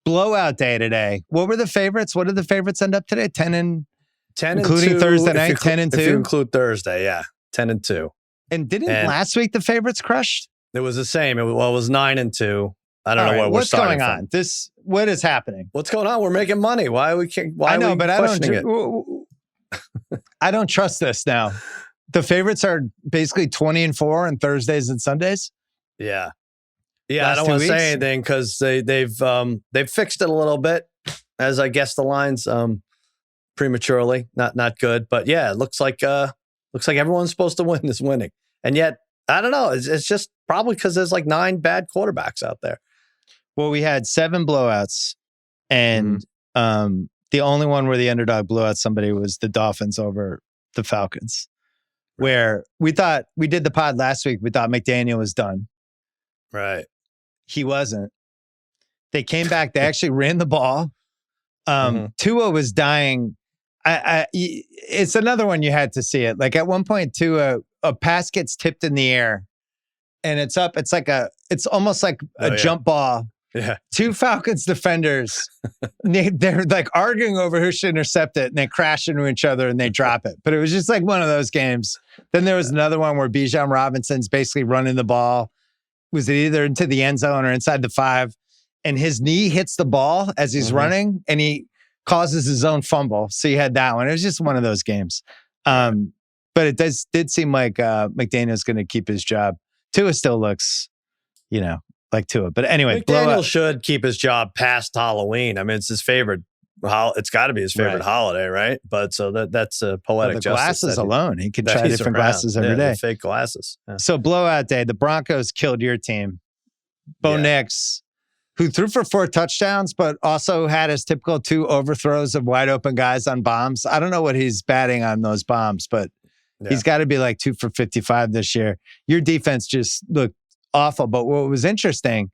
Blowout day today. What were the favorites? What did the favorites end up today? 10 and 10 including and 2, Thursday night, 10 and 2. If you include Thursday, yeah, 10 and 2. And didn't last week the favorites crush? It was the same. It was 9 and 2. I don't know what we're starting from. What's going on? What is happening? What's going on? We're making money. Why we can't? Why I know, are we but questioning it? I don't trust this now. The favorites are basically 20 and 4 on Thursdays and Sundays. Yeah. Last I don't 2 want to weeks? say anything because they've fixed it a little bit, as I guess the lines prematurely. Not good, but yeah, it looks like everyone's supposed to win is winning, and yet I don't know. It's just probably because there's like 9 bad quarterbacks out there. Well, we had 7 blowouts, and the only one where the underdog blew out somebody was the Dolphins over the Falcons, where we thought we did the pod last week. We thought McDaniel was done. Right. He wasn't. They came back. They actually ran the ball. Tua was dying. It's another one you had to see it. Like at one point, Tua, a pass gets tipped in the air, and it's up. It's almost like a jump ball. Yeah. 2 Falcons defenders, they're like arguing over who should intercept it, and they crash into each other and they drop it. But it was just like one of those games. Then there was another one where Bijan Robinson's basically running the ball. Was it either into the end zone or inside the 5? And his knee hits the ball as he's running, and he causes his own fumble. So you had that one. It was just one of those games. But it did seem like McDaniel's going to keep his job. Tua still looks, like Tua. But anyway, McDaniel should keep his job past Halloween. I mean, it's his favorite. It's got to be his favorite holiday, right? But so that's a poetic justice. Glasses alone, he could try different glasses every day. Fake glasses. Yeah. So blowout day, the Broncos killed your team. Bo Nix, who threw for 4 touchdowns, but also had his typical 2 overthrows of wide open guys on bombs. I don't know what he's batting on those bombs, but he's got to be like 2 for 55 this year. Your defense just looked awful. But what was interesting,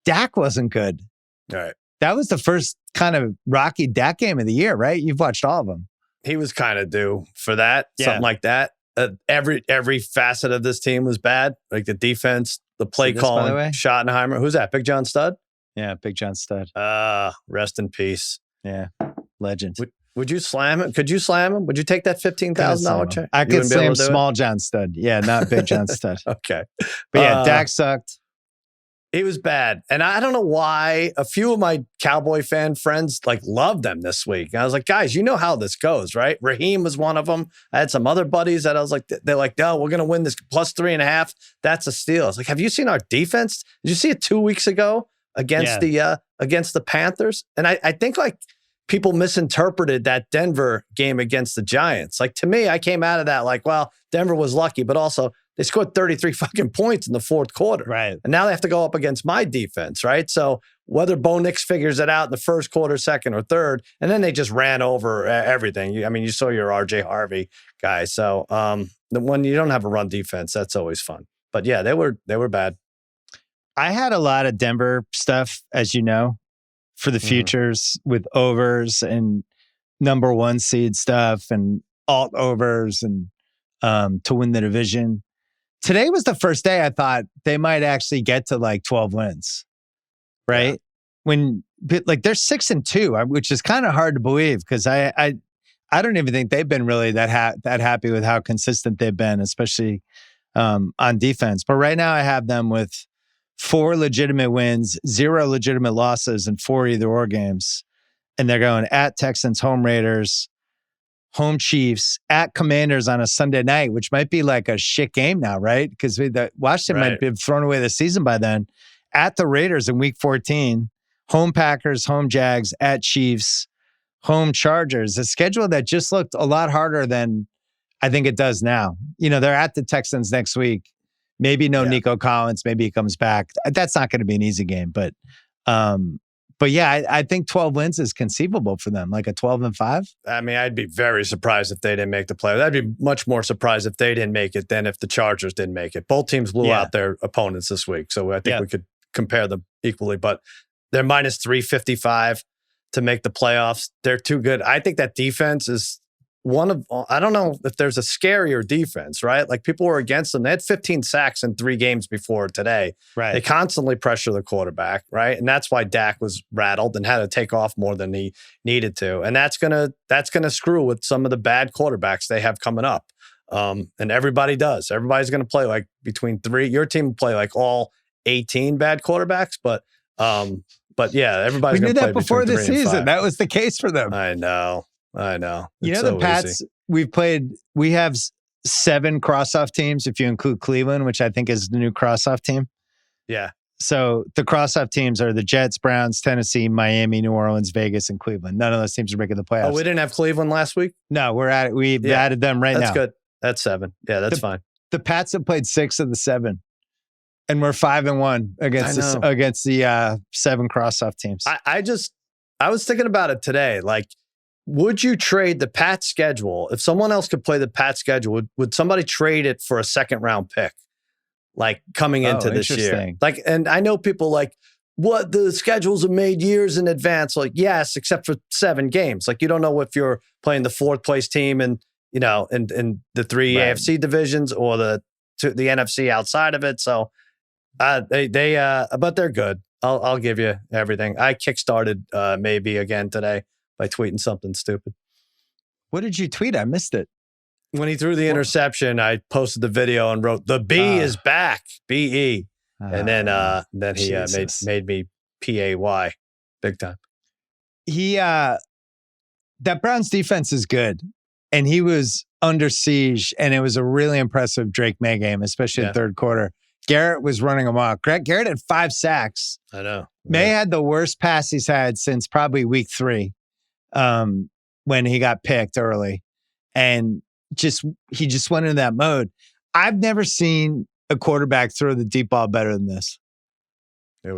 Dak wasn't good. All right. That was the first kind of rocky Dak game of the year, right? You've watched all of them. He was kind of due for that, something like that. Every facet of this team was bad. Like the defense, the play calling, Schottenheimer. Who's that? Big John Stud? Yeah, Big John Stud. Rest in peace. Yeah, legend. Would you slam him? Could you slam him? Would you take that $15,000 check? I could slam Small John Stud. Yeah, not Big John Stud. Okay. But yeah, Dak sucked. He was bad. And I don't know why a few of my Cowboy fan friends loved them this week. And I was like, guys, you know how this goes, right? Raheem was one of them. I had some other buddies that I was like, they're like, no, we're going to win this plus 3.5. That's a steal. I was like, have you seen our defense? Did you see it 2 weeks ago against the Panthers? And I think people misinterpreted that Denver game against the Giants. Like to me, I came out of that like, well, Denver was lucky, but also they scored 33 fucking points in the 4th quarter. Right. And now they have to go up against my defense, right? So whether Bo Nix figures it out in the 1st quarter, 2nd, or 3rd, and then they just ran over everything. You saw your RJ Harvey guy. So when you don't have a run defense, that's always fun. But yeah, they were bad. I had a lot of Denver stuff, as you know, for the futures with overs and number 1 seed stuff and alt overs and to win the division. Today was the first day I thought they might actually get to 12 wins, right? Yeah. When they're 6-2, which is kind of hard to believe because I don't even think they've been really that happy with how consistent they've been, especially on defense. But right now I have them with 4 legitimate wins, 0 legitimate losses, and 4 either-or games. And they're going at Texans, home Raiders, home Chiefs, at Commanders on a Sunday night, which might be like a shit game now, right? Because Washington might have thrown away the season by then. At the Raiders in week 14, home Packers, home Jags, at Chiefs, home Chargers. A schedule that just looked a lot harder than I think it does now. They're at the Texans next week. Maybe Nico Collins. Maybe he comes back. That's not going to be an easy game, but yeah, I think 12 wins is conceivable for them, like a 12-5. I mean, I'd be very surprised if they didn't make the playoffs. I'd be much more surprised if they didn't make it than if the Chargers didn't make it. Both teams blew out their opponents this week, so I think we could compare them equally. But they're minus 355 to make the playoffs. They're too good. I think that defense is I don't know if there's a scarier defense, right? Like people were against them. They had 15 sacks in 3 games before today. Right. They constantly pressure the quarterback, right? And that's why Dak was rattled and had to take off more than he needed to. And that's gonna screw with some of the bad quarterbacks they have coming up. And everybody does. Everybody's gonna play like between 3. Your team will play like all 18 bad quarterbacks, but yeah, everybody's we gonna knew play that before between the 3 and 5. season. That was the case for them. I know. You It's know, so the Pats, easy. we have 7 cross-off teams if you include Cleveland, which I think is the new cross-off team. Yeah. So the cross-off teams are the Jets, Browns, Tennessee, Miami, New Orleans, Vegas, and Cleveland. None of those teams are making the playoffs. Oh, we didn't have Cleveland last week? No, we've added them right now. That's good. That's 7. Yeah, that's fine. The Pats have played 6 of the 7. And we're 5-1 against the 7 cross-off teams. I was thinking about it today. Like, would you trade the Pats schedule? If someone else could play the Pats schedule, would somebody trade it for a 2nd-round pick? Like coming into this year. Like, and I know people like, what, the schedules are made years in advance. Like, yes, except for 7 games. Like, you don't know if you're playing the 4th place team and, you know, in the 3 AFC divisions or the NFC outside of it. So but they're good. I'll give you everything. I kickstarted maybe again today by tweeting something stupid. What did you tweet? I missed it. When he threw the interception, I posted the video and wrote, "The B is back, B-E." And then he made me PAY big time. That Browns defense is good. And he was under siege, and it was a really impressive Drake Maye game, especially in the 3rd quarter. Garrett was running amok. Garrett had 5 sacks. I know. Maye had the worst pass he's had since probably week 3, when he got picked early. And he just went into that mode. I've never seen a quarterback throw the deep ball better than this.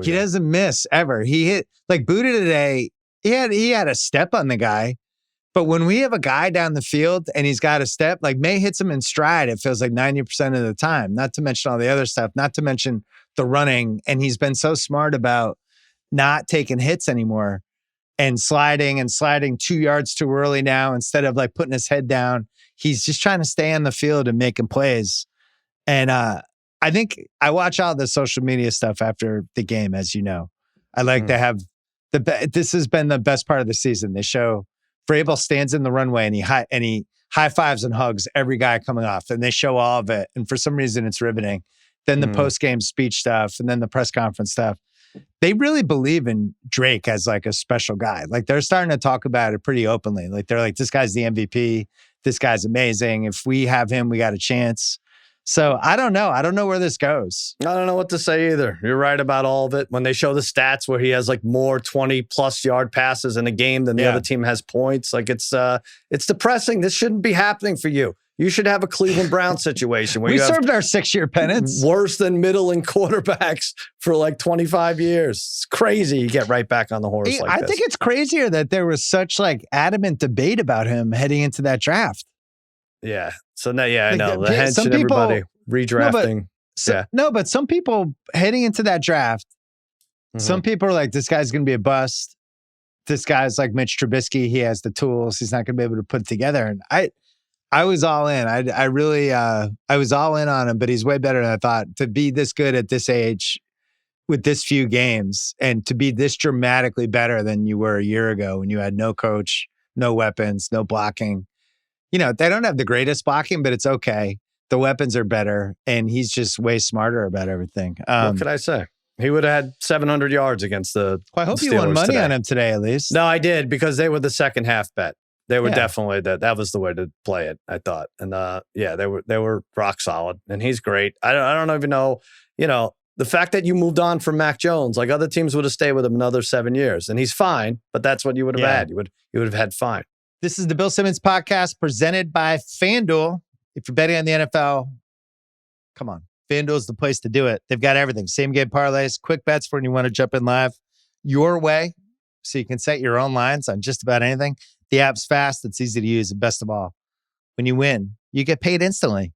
He doesn't miss ever. He hit, like Buddha today, he had a step on the guy. But when we have a guy down the field and he's got a step, like Maye hits him in stride, it feels like 90% of the time, not to mention all the other stuff, not to mention the running. And he's been so smart about not taking hits anymore and sliding 2 yards too early now instead of like putting his head down. He's just trying to stay on the field and making plays. And I think I watch all the social media stuff after the game, as you know. I like to have this has been the best part of the season. They show Vrabel stands in the runway and he high fives and hugs every guy coming off, and they show all of it. And for some reason, it's riveting. Then the post-game speech stuff, and then the press conference stuff. They really believe in Drake as like a special guy. Like they're starting to talk about it pretty openly. Like they're like, this guy's the MVP. This guy's amazing. If we have him, we got a chance. So I don't know. I don't know where this goes. I don't know what to say either. You're right about all of it. When they show the stats where he has like more 20+ yard passes in a game than the other team has points, like it's depressing. This shouldn't be happening for you. You should have a Cleveland Browns situation where we served our 6-year penance. Worse than middling quarterbacks for like 25 years. It's crazy. You get right back on the horse like this. I think it's crazier that there was such like adamant debate about him heading into that draft. Yeah. So now, I know. The hench and everybody redrafting. But some people heading into that draft, some people are like, this guy's going to be a bust. This guy's like Mitch Trubisky. He has the tools. He's not going to be able to put it together. And I was all in. I was all in on him, but he's way better than I thought. To be this good at this age with this few games and to be this dramatically better than you were a year ago when you had no coach, no weapons, no blocking. You know, they don't have the greatest blocking, but it's okay. The weapons are better, and he's just way smarter about everything. What could I say? He would have had 700 yards against the I hope Steelers you won money today. on him today, at least. No, I did, because they were the second half bet. They were definitely that was the way to play it, I thought. And they were rock solid, and he's great. I don't even know, the fact that you moved on from Mac Jones, like other teams would have stayed with him another 7 years, and he's fine, but that's what you would have had. You would have had fine. This is the Bill Simmons podcast presented by FanDuel. If you're betting on the NFL, come on. FanDuel is the place to do it. They've got everything. Same game parlays, quick bets for when you want to jump in live your way, so you can set your own lines on just about anything. The app's fast. It's easy to use. And best of all, when you win, you get paid instantly.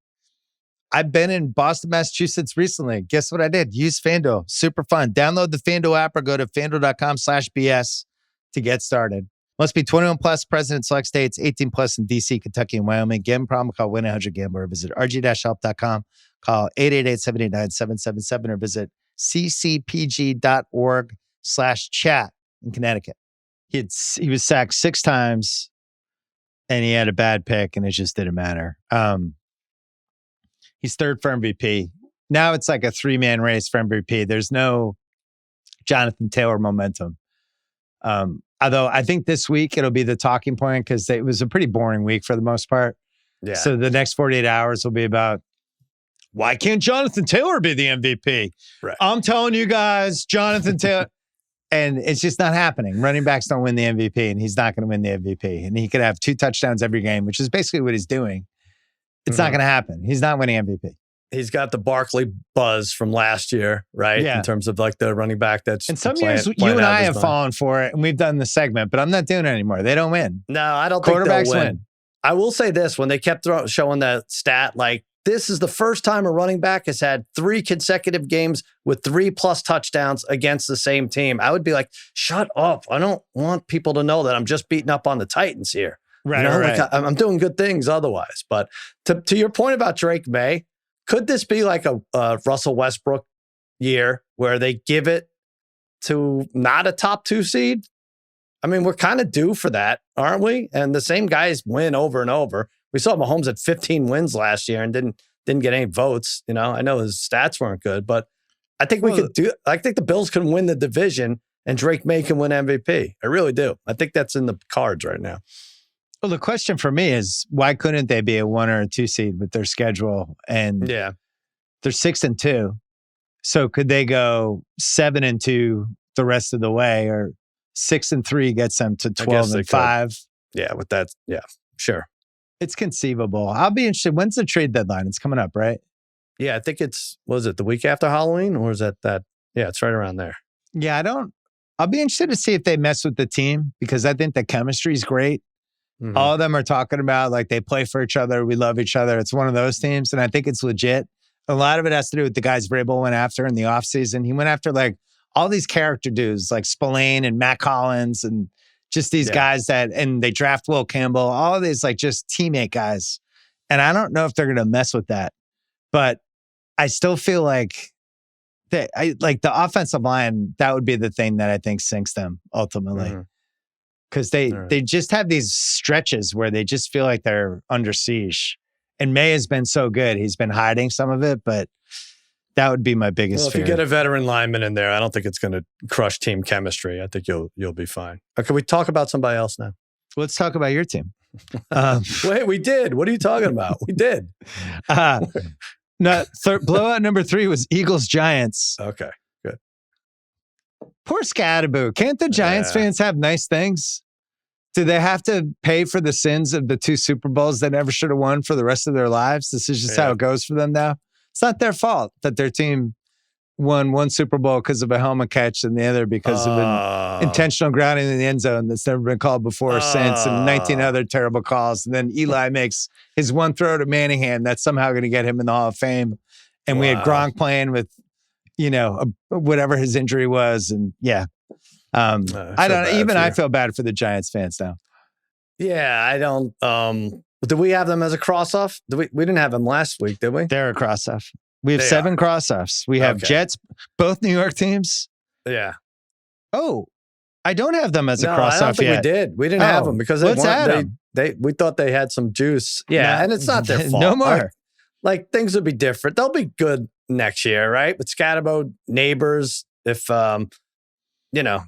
I've been in Boston, Massachusetts recently. Guess what I did? Use FanDuel. Super fun. Download the FanDuel app or go to FanDuel.com/BS to get started. Must be 21 plus, present in select states, 18 plus in D.C., Kentucky, and Wyoming. Gambling problem, call 1-800-GAMBLER or visit rg-help.com. Call 888-789-777 or visit ccpg.org/chat in Connecticut. He was sacked 6 times and he had a bad pick and it just didn't matter. He's third for MVP. Now it's like a 3-man race for MVP. There's no Jonathan Taylor momentum. Although I think this week it'll be the talking point because it was a pretty boring week for the most part. Yeah. So the next 48 hours will be about, why can't Jonathan Taylor be the MVP? Right. I'm telling you guys, Jonathan Taylor. And it's just not happening. Running backs don't win the MVP, and he's not going to win the MVP. And he could have 2 touchdowns every game, which is basically what he's doing. It's not going to happen. He's not winning MVP. He's got the Barkley buzz from last year, right? Yeah. In terms of like the running back that's. And some years you and I have fallen for it, and we've done the segment, but I'm not doing it anymore. They don't win. No, I don't think Quarterbacks they'll win. I will say this, when they kept showing that stat, like this is the first time a running back has had 3 consecutive games with 3+ touchdowns against the same team. I would be like, shut up. I don't want people to know that I'm just beating up on the Titans here. Right, you know, right. like I'm doing good things otherwise. But to your point about Drake Maye, could this be like a Russell Westbrook year where they give it to not a top 2 seed? I mean, we're kind of due for that, aren't we? And the same guys win over and over. We saw Mahomes at 15 wins last year and didn't get any votes. You know, I know his stats weren't good, but I think we could do. I think the Bills can win the division and Drake Maye can win MVP. I really do. I think that's in the cards right now. Well, the question for me is, why couldn't they be a 1 or a 2 seed with their schedule? And yeah, they're 6-2. So could they go 7-2 the rest of the way, or 6-3 gets them to 12-5? Yeah, with that, yeah, sure. It's conceivable. I'll be interested. When's the trade deadline? It's coming up, right? Yeah, I think was it the week after Halloween, or is that? Yeah, it's right around there. Yeah, I'll be interested to see if they mess with the team, because I think the chemistry is great. Mm-hmm. All of them are talking about like they play for each other. We love each other. It's one of those teams. And I think it's legit. A lot of it has to do with the guys Vrabel went after in the offseason. He went after like all these character dudes like Spillane and Matt Collins and just these guys and they draft Will Campbell, all of these like just teammate guys. And I don't know if they're going to mess with that, but I still feel like the offensive line, that would be the thing that I think sinks them ultimately. Mm-hmm. Because they just have these stretches where they just feel like they're under siege. And May has been so good. He's been hiding some of it, but that would be my biggest fear. If you get a veteran lineman in there, I don't think it's going to crush team chemistry. I think you'll be fine. Can we talk about somebody else now? Let's talk about your team. Wait, we did. What are you talking about? We did. Blowout number 3 was Eagles-Giants. Okay, good. Poor Scatterboo. Can't the Giants fans have nice things? Do they have to pay for the sins of the 2 Super Bowls they never should have won for the rest of their lives? This is just how it goes for them now. It's not their fault that their team won 1 Super Bowl because of a helmet catch and the other because of an intentional grounding in the end zone that's never been called before or since, and 19 other terrible calls. And then Eli makes his 1 throw to Manningham that's somehow going to get him in the Hall of Fame. And we had Gronk playing with, whatever his injury was. And I feel bad for the Giants fans now. Yeah, I don't. Did we have them as a cross-off? We didn't have them last week, did we? They're a cross-off. We have 7 cross-offs. We have Jets, both New York teams. Yeah. Oh, I don't have them as a cross-off I don't think yet. we did. We didn't have them because we thought they had some juice. Yeah, and it's not their fault. No more. Like things will be different. They'll be good next year, right? With Scatterbo, Neighbors, if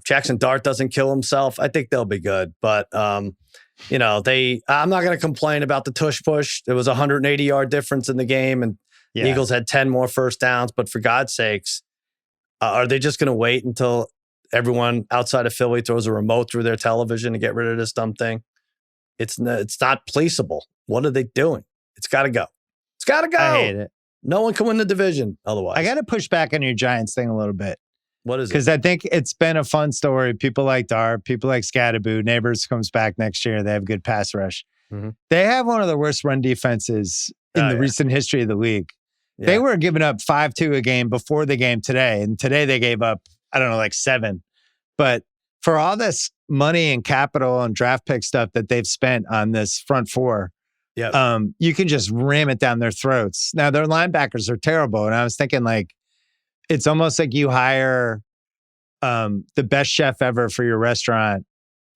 Jackson Dart doesn't kill himself, I think they'll be good. But I'm not going to complain about the tush push. There was a 180-yard difference in the game, and the Eagles had 10 more first downs. But for God's sakes, are they just going to wait until everyone outside of Philly throws a remote through their television to get rid of this dumb thing? It's not policeable. What are they doing? It's got to go. It's got to go. I hate it. No one can win the division otherwise. I got to push back on your Giants thing a little bit. What is it? Because I think it's been a fun story. People like Dart, people like Scatterboo. Neighbors comes back next year. They have good pass rush. Mm-hmm. They have one of the worst run defenses in the recent history of the league. Yeah. They were giving up 5-2 a game before the game today. And today they gave up, 7. But for all this money and capital and draft pick stuff that they've spent on this front four, you can just ram it down their throats. Now, their linebackers are terrible. And I was thinking, like, it's almost like you hire the best chef ever for your restaurant,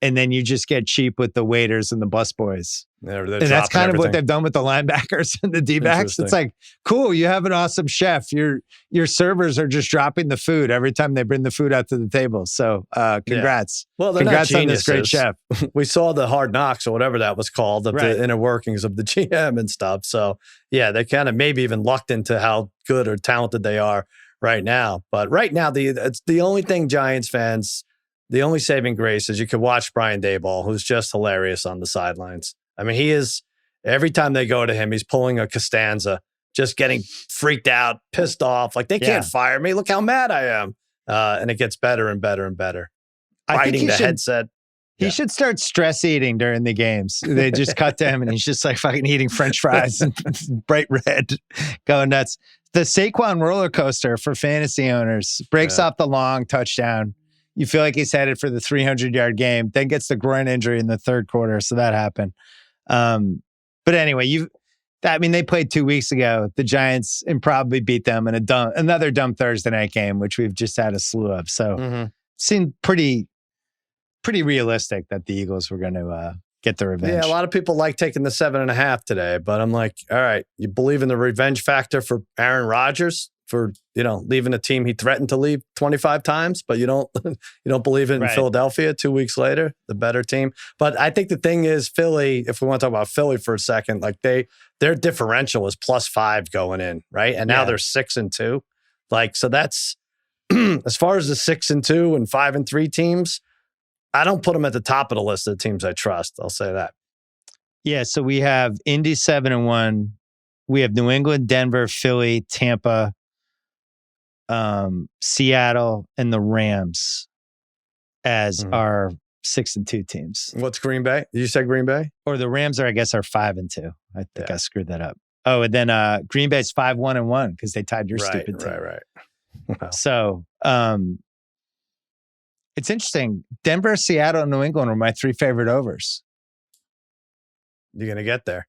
and then you just get cheap with the waiters and the busboys. And that's kind of what they've done with the linebackers and the D-backs. It's like, cool, you have an awesome chef. Your servers are just dropping the food every time they bring the food out to the table. So congrats. Yeah. Well, congrats on this great chef. We saw the Hard Knocks or whatever that was called, of the inner workings of the GM and stuff. So yeah, they kind of maybe even lucked into how good or talented they are right now. But right now, it's the only thing Giants fans, the only saving grace is you could watch Brian Daboll, who's just hilarious on the sidelines. I mean, he is, every time they go to him, he's pulling a Costanza, just getting freaked out, pissed off. Like, they can't fire me. Look how mad I am. And it gets better and better and better. Biting the headset. He should start stress eating during the games. They just cut to him and he's just like fucking eating French fries and bright red, going nuts. The Saquon roller coaster for fantasy owners breaks off the long touchdown. You feel like he's headed for the 300-yard game, then gets the groin injury in the third quarter. So that happened. But anyway, they played 2 weeks ago. The Giants improbably beat them in another dumb Thursday night game, which we've just had a slew of. So seemed pretty realistic that the Eagles were going to get the revenge. Yeah, a lot of people like taking the 7.5 today, but I'm like, all right, you believe in the revenge factor for Aaron Rodgers for, leaving a team he threatened to leave 25 times, but you don't believe in Philadelphia 2 weeks later, the better team. But I think the thing is, Philly, if we want to talk about Philly for a second, like their differential is +5 going in, right? And now they're 6-2. Like, so that's as far as the 6-2 and 5-3 teams, I don't put them at the top of the list of the teams I trust. I'll say that. Yeah, so we have Indy 7-1. We have New England, Denver, Philly, Tampa, Seattle, and the Rams as our 6-2 teams. What's Green Bay? Did you say Green Bay? Or the Rams are, I guess, are 5-2. I think I screwed that up. Oh, and then Green Bay's 5-1-1 because they tied your stupid team. Right. Wow. So it's interesting. Denver, Seattle, and New England were my 3 favorite overs. You're going to get there.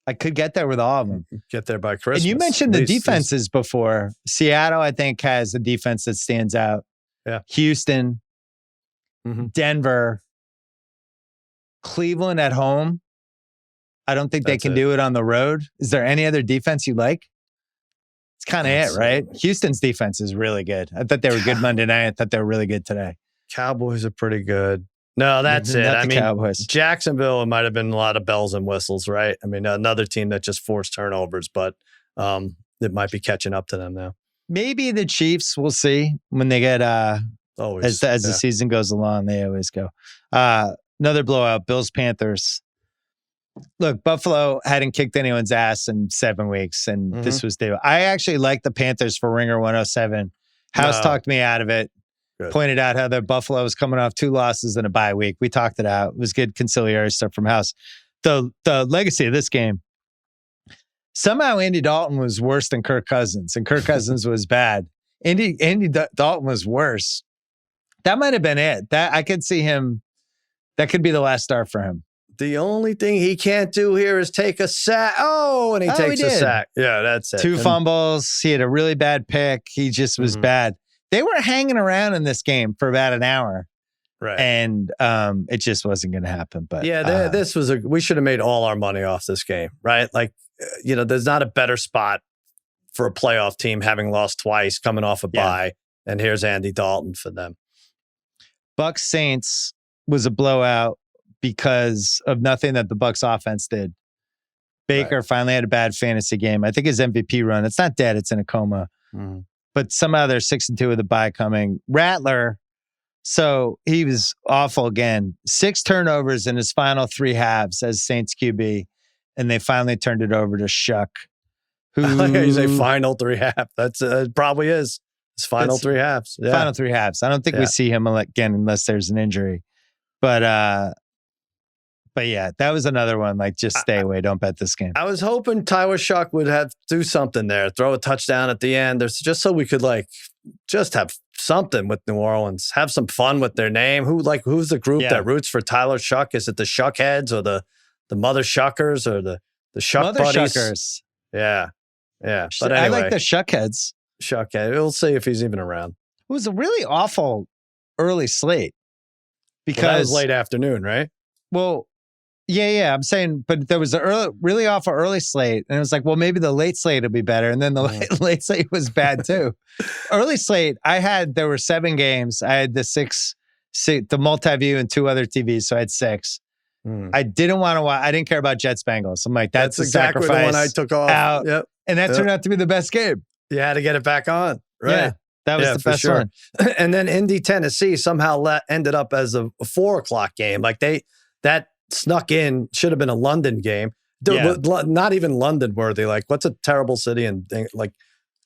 I could get there with all of them. Get there by Christmas. And you mentioned the defenses before. Seattle, I think, has a defense that stands out. Yeah. Houston, Denver, Cleveland at home. I don't think they can do it on the road. Is there any other defense you like? It's kind of it, right? Houston's defense is really good. I thought they were good Monday night. I thought they were really good today. Cowboys are pretty good. No, that's it. I mean, Cowboys. Jacksonville, it might have been a lot of bells and whistles, right? I mean, another team that just forced turnovers, but it might be catching up to them now. Maybe the Chiefs, we'll see when they get, as the season goes along, they always go. Another blowout, Bills-Panthers. Look, Buffalo hadn't kicked anyone's ass in 7 weeks, and this was due. I actually like the Panthers for Ringer 107. House talked me out of it. Good. Pointed out how the Buffalo was coming off 2 losses in a bye week. We talked it out. It was good conciliatory stuff from House. The legacy of this game. Somehow Andy Dalton was worse than Kirk Cousins, and Kirk Cousins was bad. Andy Dalton was worse. That might have been it. That I could see him. That could be the last start for him. The only thing he can't do here is take a sack. Oh, and he takes a sack. Yeah, that's it. 2 fumbles. He had a really bad pick. He just was bad. They were hanging around in this game for about an hour. Right. And it just wasn't going to happen. But yeah, this was we should have made all our money off this game, right? Like, there's not a better spot for a playoff team having lost twice, coming off a bye. And here's Andy Dalton for them. Bucks Saints was a blowout because of nothing that the Bucks offense did. Baker finally had a bad fantasy game. I think his MVP run, it's not dead, it's in a coma. But somehow they're 6-2 with a bye coming. Rattler, so he was awful again. 6 turnovers in his final 3 halves as Saints QB, and they finally turned it over to Shuck. He's a final 3 half. That's probably is his final 3 halves. Yeah. Final 3 halves. I don't think we see him again unless there's an injury. But yeah, that was another one. Like, just stay away. Don't bet this game. I was hoping Tyler Shuck would do something there, throw a touchdown at the end. There's just so we could just have something with New Orleans. Have some fun with their name. Who's the group that roots for Tyler Shuck? Is it the Shuckheads or the Mother Shuckers or the Shuck Mother Buddies? Shuckers. Yeah. But anyway, I like the Shuckheads. Shuckhead. We'll see if he's even around. It was a really awful early slate because that was late afternoon, right? Well, yeah. I'm saying, but there was a really awful early slate, and it was like, well, maybe the late slate will be better, and then the late slate was bad too. Early slate, there were 7 games. I had the multi-view and 2 other TVs, so I had 6. I didn't want to watch. I didn't care about Jets Bengals. I'm like, that's exactly the one I took off. Out. Yep. And that turned out to be the best game. You had to get it back on, right? Yeah, that was the best one. And then Indy, Tennessee somehow ended up as a 4:00 game. Like that snuck in. Should have been a London game. Not even London worthy. Like, what's a terrible city and like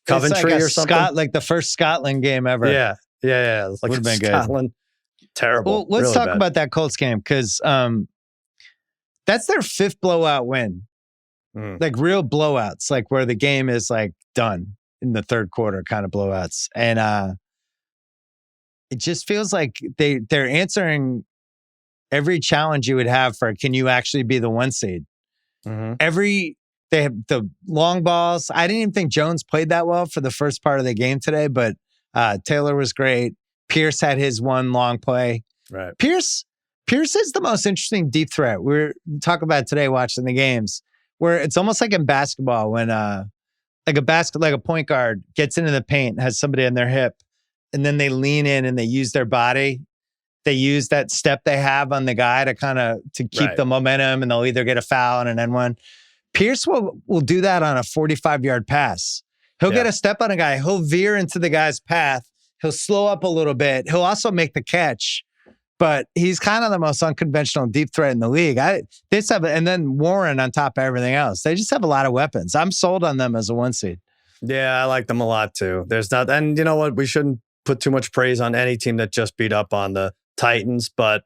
Coventry or something? Like the first Scotland game ever. Yeah. Like would have been Scotland. Good. Terrible. Well, let's really talk bad. about that Colts game because that's their 5th blowout win. Like real blowouts, like where the game is like done in the third quarter kind of blowouts. And it just feels like they're answering every challenge you would have for, can you actually be the 1 seed? They have the long balls. I didn't even think Jones played that well for the first part of the game today, but Taylor was great. Pierce had his one long play. Right. Pierce is the most interesting deep threat. We're talking about today watching the games where it's almost like in basketball when like a point guard gets into the paint, has somebody on their hip, and then they lean in and they use their body. They use that step they have on the guy to keep the momentum, and they'll either get a foul and an N1. Pierce will do that on a 45-yard pass. He'll get a step on a guy. He'll veer into the guy's path. He'll slow up a little bit. He'll also make the catch. But he's kind of the most unconventional deep threat in the league. And then Warren on top of everything else. They just have a lot of weapons. I'm sold on them as a 1 seed. Yeah, I like them a lot too. And you know what? We shouldn't put too much praise on any team that just beat up on the Titans, but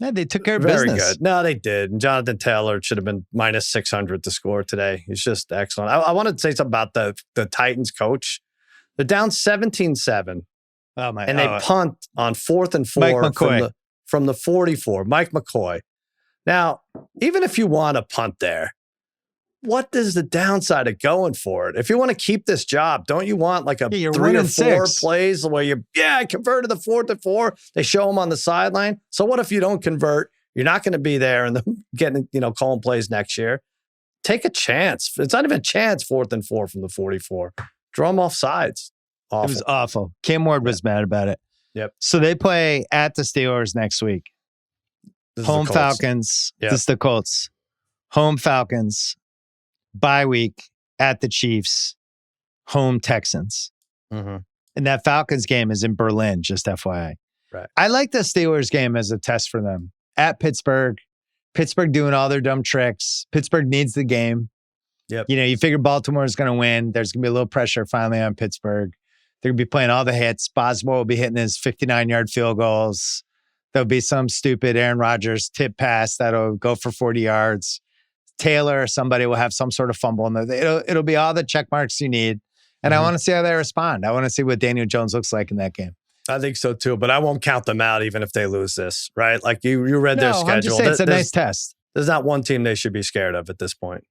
they took care of business. Very good. No, they did. And Jonathan Taylor should have been minus 600 to score today. He's just excellent. I wanted to say something about the Titans coach. They're down 17-7. Oh my! And they punt on 4th and 4 from the 44. Mike McCoy. Now, even if you want to punt there, what is the downside of going for it? If you want to keep this job, don't you want like a 3 or 4 plays where I converted the 4th and 4. They show them on the sideline. So what if you don't convert? You're not going to be there and getting, calling plays next year. Take a chance. It's not even a chance 4th and 4 from the 44. Draw them off sides. Awful. It was awful. Cam Ward was mad about it. Yep. So they play at the Steelers next week. Home Falcons. Yep. This is the Colts. Home Falcons. Bye week at the Chiefs. Home Texans. Mm-hmm. And that Falcons game is in Berlin, just FYI. Right. I like the Steelers game as a test for them. At Pittsburgh. Pittsburgh doing all their dumb tricks. Pittsburgh needs the game. Yep. You figure Baltimore is going to win. There's going to be a little pressure finally on Pittsburgh. They're going to be playing all the hits. Boswell will be hitting his 59-yard field goals. There'll be some stupid Aaron Rodgers tip pass that'll go for 40 yards. Taylor or somebody will have some sort of fumble. And it'll be all the check marks you need. And I want to see how they respond. I want to see what Daniel Jones looks like in that game. I think so too, but I won't count them out even if they lose this, right? Like you read their schedule. I'm just saying it's a nice test. There's not one team they should be scared of at this point.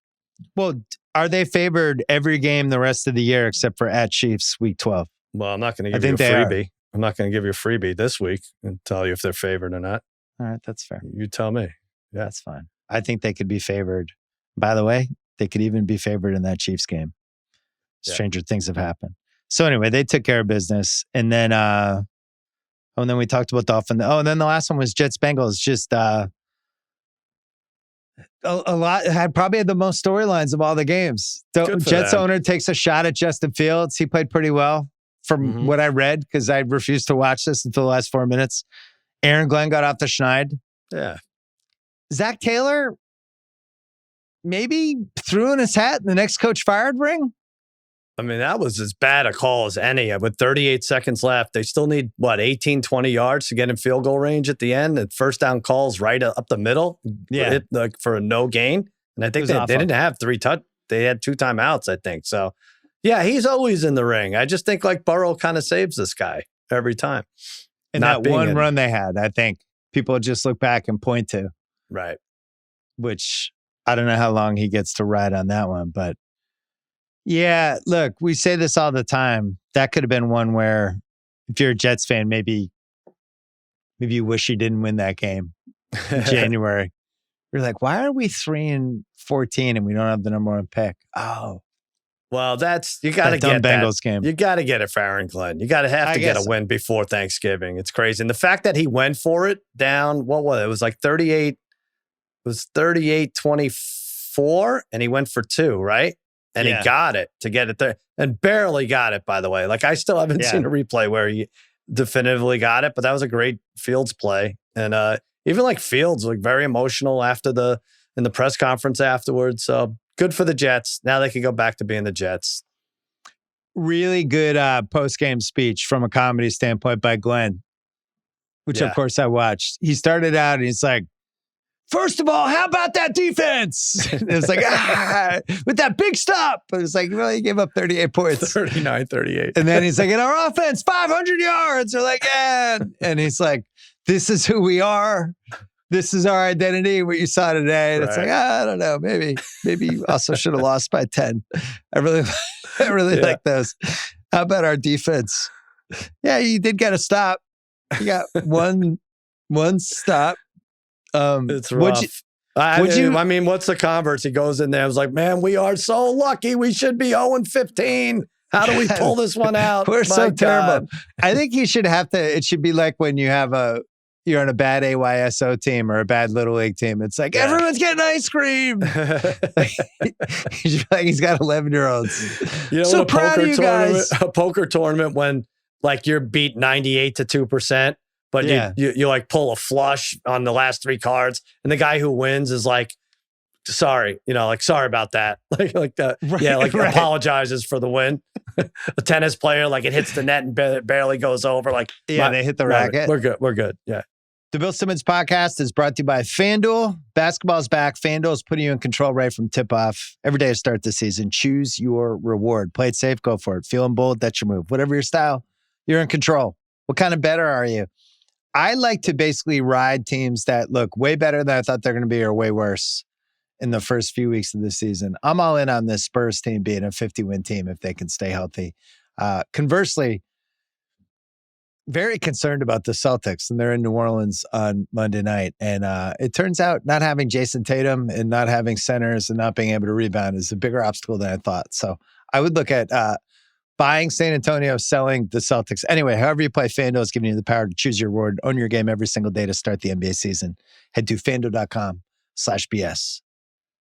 Well, are they favored every game the rest of the year except for at Chiefs week 12? Well, I'm not going to give you a freebie. I'm not going to give you a freebie this week and tell you if they're favored or not. All right, that's fair. You tell me. Yeah, that's fine. I think they could be favored. By the way, they could even be favored in that Chiefs game. Stranger things have happened. So anyway, they took care of business. And then then we talked about Dolphins. And then the last one was Jets Bengals. Just a lot, probably had the most storylines of all the games. Jets owner takes a shot at Justin Fields. He played pretty well from what I read because I refused to watch this until the last 4 minutes. Aaron Glenn got off the schneid. Yeah. Zach Taylor maybe threw in his hat in the next coach fired ring. I mean, that was as bad a call as any. With 38 seconds left, they still need, 18, 20 yards to get in field goal range at the end. And first down calls right up the middle for a no gain. And I think they didn't have they had 2 timeouts, I think. So Yeah, he's always in the ring. I just think like Burrow kind of saves this guy every time. And that one run they had, I think people just look back and point to. Right. Which I don't know how long he gets to ride on that one. But yeah, look, we say this all the time. That could have been one where if you're a Jets fan, maybe you wish you didn't win that game in January. You're like, why are we 3-14 and we don't have the number 1 pick? Oh. Well, you got to get Bengals game. You got to get it for Aaron Glenn. You got to have to get a win before Thanksgiving. It's crazy. And the fact that he went for it down, what was it? It was like 38. It was 38-24, and he went for 2, right? And he got it to get it there, and barely got it, by the way. Like, I still haven't seen a replay where he definitively got it, but that was a great Fields play. And even like Fields, like very emotional in the press conference afterwards. So good for the Jets. Now they can go back to being the Jets. Really good post-game speech from a comedy standpoint by Glenn, which of course I watched. He started out and he's like, first of all, how about that defense? It was like, with that big stop. But it's like, well, he gave up 38 points. 39-38. And then he's like, in our offense, 500 yards. They're like, yeah. And he's like, this is who we are. This is our identity, what you saw today. And it's like, I don't know. Maybe you also should have lost by 10. I really like those. How about our defense? Yeah, you did get a stop. You got one stop. It's rough. I mean, what's the converse? He goes in there. I was like, man, we are so lucky. We should be 0-15. How do we pull this one out? We're so terrible. I think you should have to. It should be like when you're on a bad AYSO team or a bad Little League team. It's like, everyone's getting ice cream. He's got 11-year-olds. You know, so proud of you guys. A poker tournament when like you're beat 98-2%, but you like pull a flush on the last 3 cards, and the guy who wins is like, sorry, sorry about that. like that. Right, apologizes for the win. A tennis player, like it hits the net and barely goes over. Like, they hit the racket. We're good. Yeah. The Bill Simmons podcast is brought to you by FanDuel. Basketball's back. FanDuel is putting you in control right from tip-off. Every day to start the season, choose your reward. Play it safe, go for it. Feeling bold, that's your move. Whatever your style, you're in control. What kind of bettor are you? I like to basically ride teams that look way better than I thought they're going to be or way worse in the first few weeks of the season. I'm all in on this Spurs team being a 50-win team if they can stay healthy. Conversely, very concerned about the Celtics, and they're in New Orleans on Monday night. And it turns out not having Jason Tatum and not having centers and not being able to rebound is a bigger obstacle than I thought. So I would look at buying San Antonio, selling the Celtics. Anyway, however you play, FanDuel is giving you the power to choose your reward, own your game every single day to start the NBA season. Head to FanDuel.com/BS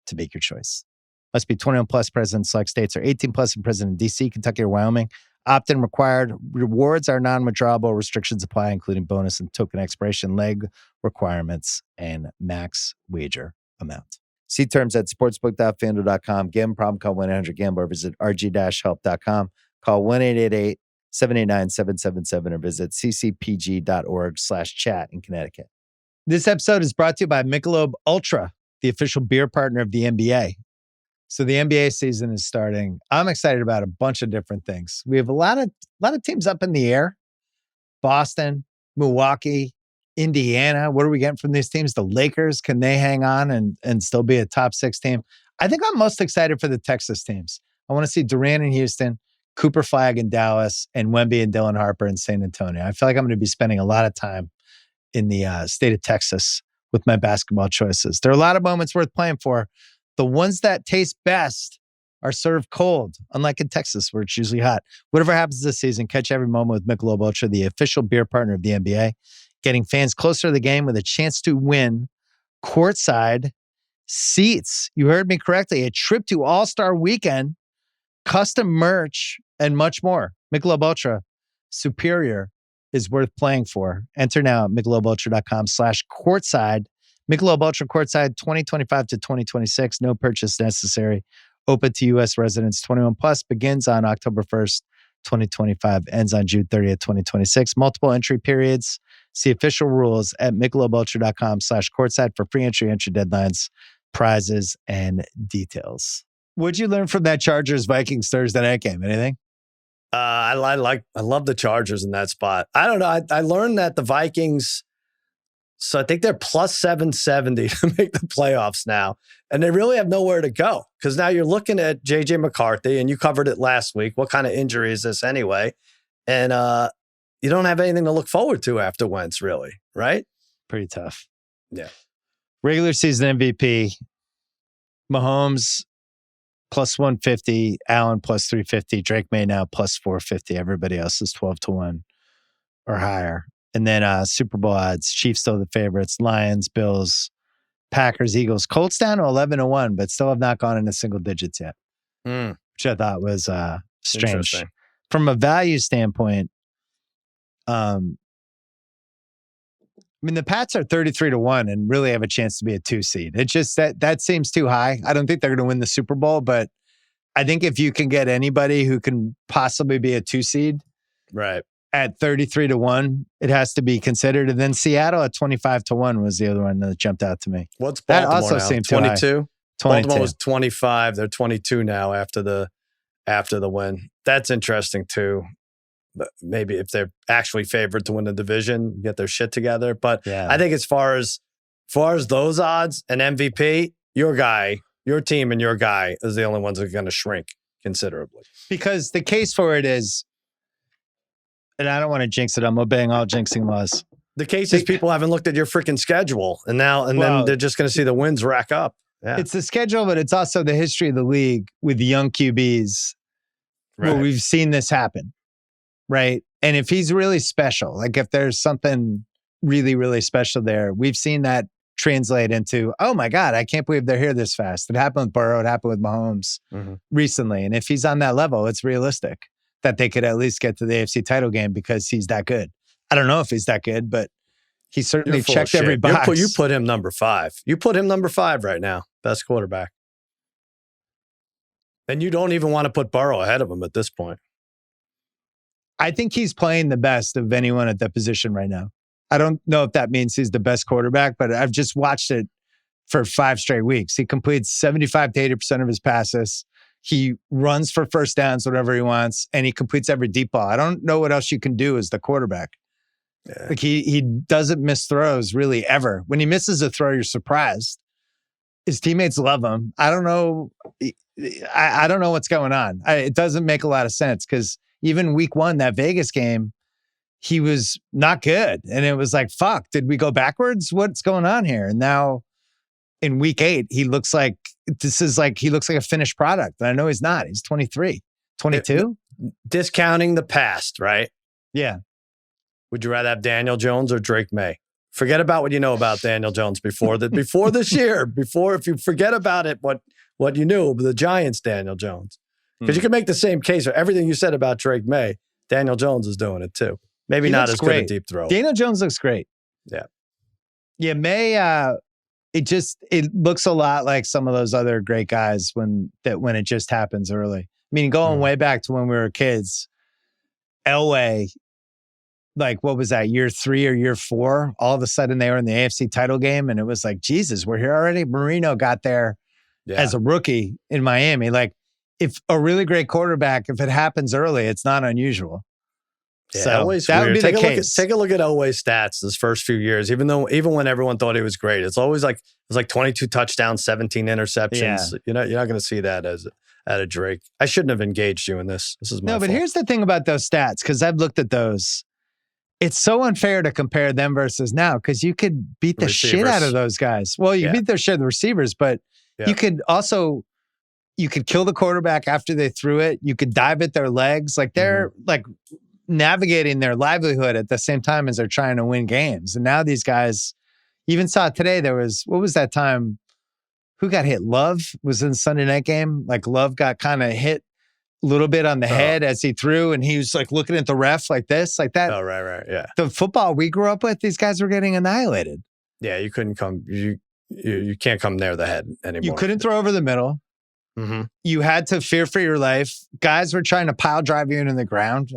to make your choice. Must be 21 plus, present in select states, or 18 plus and present in DC, Kentucky, or Wyoming. Opt-in required. Rewards are non-withdrawable. Restrictions apply, including bonus and token expiration, leg requirements, and max wager amount. See terms at sportsbook.fanduel.com. Gambling problem, call 1-800-GAMBLER. Visit rg-help.com. Call 1-888-789-777 or visit ccpg.org/chat in Connecticut. This episode is brought to you by Michelob Ultra, the official beer partner of the NBA. So the NBA season is starting. I'm excited about a bunch of different things. We have a lot of teams up in the air. Boston, Milwaukee, Indiana. What are we getting from these teams? The Lakers, can they hang on and still be a top 6 team? I think I'm most excited for the Texas teams. I want to see Durant in Houston, Cooper Flag in Dallas, and Wemby and Dylan Harper in San Antonio. I feel like I'm going to be spending a lot of time in the state of Texas with my basketball choices. There are a lot of moments worth playing for. The ones that taste best are served cold, unlike in Texas, where it's usually hot. Whatever happens this season, catch every moment with Michelob Ultra, the official beer partner of the NBA, getting fans closer to the game with a chance to win courtside seats. You heard me correctly. A trip to All-Star Weekend, custom merch, and much more. Michelob Ultra, superior, is worth playing for. Enter now at michelobultra.com/courtside. Michelob Ultra Courtside 2025 to 2026. No purchase necessary. Open to U.S. residents 21 plus. Begins on October 1st, 2025. Ends on June 30th, 2026. Multiple entry periods. See official rules at michelobultra.com/courtside for free entry deadlines, prizes, and details. What'd you learn from that Chargers Vikings Thursday night game? Anything? I love the Chargers in that spot. I don't know. I learned that the Vikings, so I think they're plus 770 to make the playoffs now. And they really have nowhere to go because now you're looking at JJ McCarthy, and you covered it last week. What kind of injury is this anyway? And you don't have anything to look forward to after Wentz, really, right? Pretty tough. Yeah. Regular season MVP, Mahomes plus 150, Allen plus 350, Drake Maye now plus 450. Everybody else is 12-1 or higher. And then Super Bowl odds, Chiefs still the favorites, Lions, Bills, Packers, Eagles. Colts down to 11-1, but still have not gone into single digits yet, which I thought was strange. From a value standpoint, I mean, the Pats are 33-1 and really have a chance to be a 2 seed. It just that seems too high. I don't think they're going to win the Super Bowl, but I think if you can get anybody who can possibly be a 2 seed, right, at 33-1, it has to be considered. And then Seattle at 25-1 was the other one that jumped out to me. What's Baltimore that also now? seemed 22. 22. Baltimore was 25. They're 22 now after the win. That's interesting too. But maybe if they're actually favored to win the division, get their shit together. But Yeah. I think as far as those odds and MVP, your team and your guy is the only ones that are going to shrink considerably. Because the case for it is, and I don't want to jinx it, I'm obeying all jinxing laws. The case is people haven't looked at your freaking schedule, and then they're just going to see the wins rack up. Yeah. It's the schedule, but it's also the history of the league with the young QBs where we've seen this happen. Right. And if he's really special, like if there's something really, really special there, we've seen that translate into, oh my God, I can't believe they're here this fast. It happened with Burrow. It happened with Mahomes recently. And if he's on that level, it's realistic that they could at least get to the AFC title game because he's that good. I don't know if he's that good, but he certainly checked every box. You put him number 5. You put him number 5 right now. Best quarterback. And you don't even want to put Burrow ahead of him at this point. I think he's playing the best of anyone at that position right now. I don't know if that means he's the best quarterback, but I've just watched it for 5 straight weeks. He completes 75 to 80% of his passes. He runs for first downs whenever he wants, and he completes every deep ball. I don't know what else you can do as the quarterback. Yeah. Like he doesn't miss throws really ever. When he misses a throw, you're surprised. His teammates love him. I don't know. I don't know what's going on. It doesn't make a lot of sense because even week 1, that Vegas game, he was not good. And it was like, fuck, did we go backwards? What's going on here? And now in week 8, he looks like a finished product. And I know he's not. He's 23, 22. Discounting the past, right? Yeah. Would you rather have Daniel Jones or Drake Maye? Forget about what you know about Daniel Jones before this year. If you forget about it, what you knew, the Giants, Daniel Jones. Because you can make the same case for everything you said about Drake Maye. Daniel Jones is doing it too. Maybe not as good a deep throw. Daniel Jones looks great. Yeah. Yeah, Maye, it looks a lot like some of those other great guys when it just happens early. I mean, going way back to when we were kids, Elway, like what was that, year 3 or year 4? All of a sudden they were in the AFC title game and it was like, Jesus, we're here already. Marino got there as a rookie in Miami. Like, if a really great quarterback, if it happens early, it's not unusual. Yeah, so Elway's that weird. would be the case. Take a look at Elway's stats this first few years. Even when everyone thought he was great, it's always like 22 touchdowns, 17 interceptions. Yeah. You're not going to see that as out of Drake. I shouldn't have engaged you in this. This is my fault. But here's the thing about those stats, because I've looked at those. It's so unfair to compare them versus now, because you could beat the shit out of those guys. Well, you beat their shit of the receivers, but you could also. You could kill the quarterback after they threw it. You could dive at their legs. Like they're like navigating their livelihood at the same time as they're trying to win games. And now these guys, even saw it today. What was that time? Who got hit? Love was in the Sunday night game. Like Love got kind of hit a little bit on the head as he threw. And he was like looking at the ref like this, like that. Oh, right. Yeah. The football we grew up with, these guys were getting annihilated. Yeah. You couldn't come, you can't come near the head anymore. You couldn't throw over the middle. You had to fear for your life. Guys were trying to pile drive you into the ground.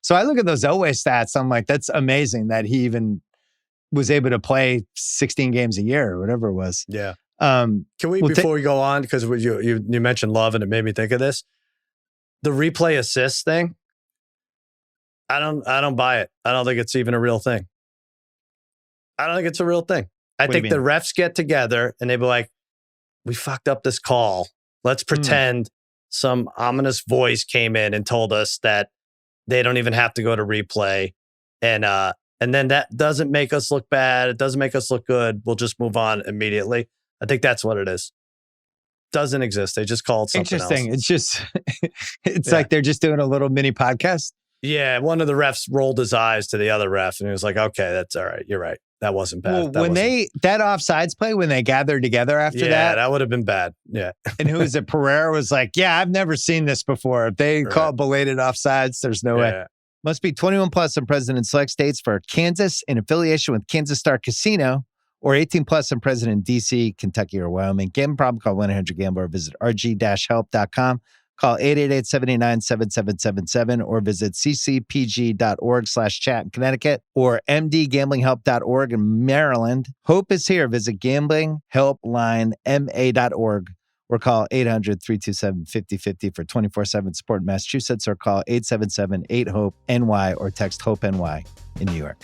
So I look at those Elway stats. I'm like, that's amazing that he even was able to play 16 games a year or whatever it was. Yeah. Um, Can we, before we go on, because you mentioned love and it made me think of this, the replay assist thing. I don't buy it. I don't think it's even a real thing. I don't think it's a real thing. I think the refs get together and they be like, we fucked up this call. Let's pretend some ominous voice came in and told us that they don't even have to go to replay. And then that doesn't make us look bad. It doesn't make us look good. We'll just move on immediately. I think that's what it is. Doesn't exist. They just call it something Interesting. else. It's just, it's like they're just doing a little mini podcast. Yeah. One of the refs rolled his eyes to the other ref and he was like, okay, that's all right. You're right. That wasn't bad. Well, that offsides play, when they gathered together after that would have been bad. Yeah. And who was it? Pereira was like, yeah, I've never seen this before. If they call belated offsides, there's no way. Must be 21 plus and present in select states for Kansas in affiliation with Kansas Star Casino, or 18 plus and present in DC, Kentucky, or Wyoming. Gambling problem? Call 1-800-GAMBLER or visit rg-help.com. Call 888-789-7777 or visit ccpg.org/chat in Connecticut or mdgamblinghelp.org in Maryland. Hope is here. Visit gamblinghelplinema.org or call 800-327-5050 for 24/7 support in Massachusetts, or call 877-8-HOPE-NY or text HOPE-NY in New York.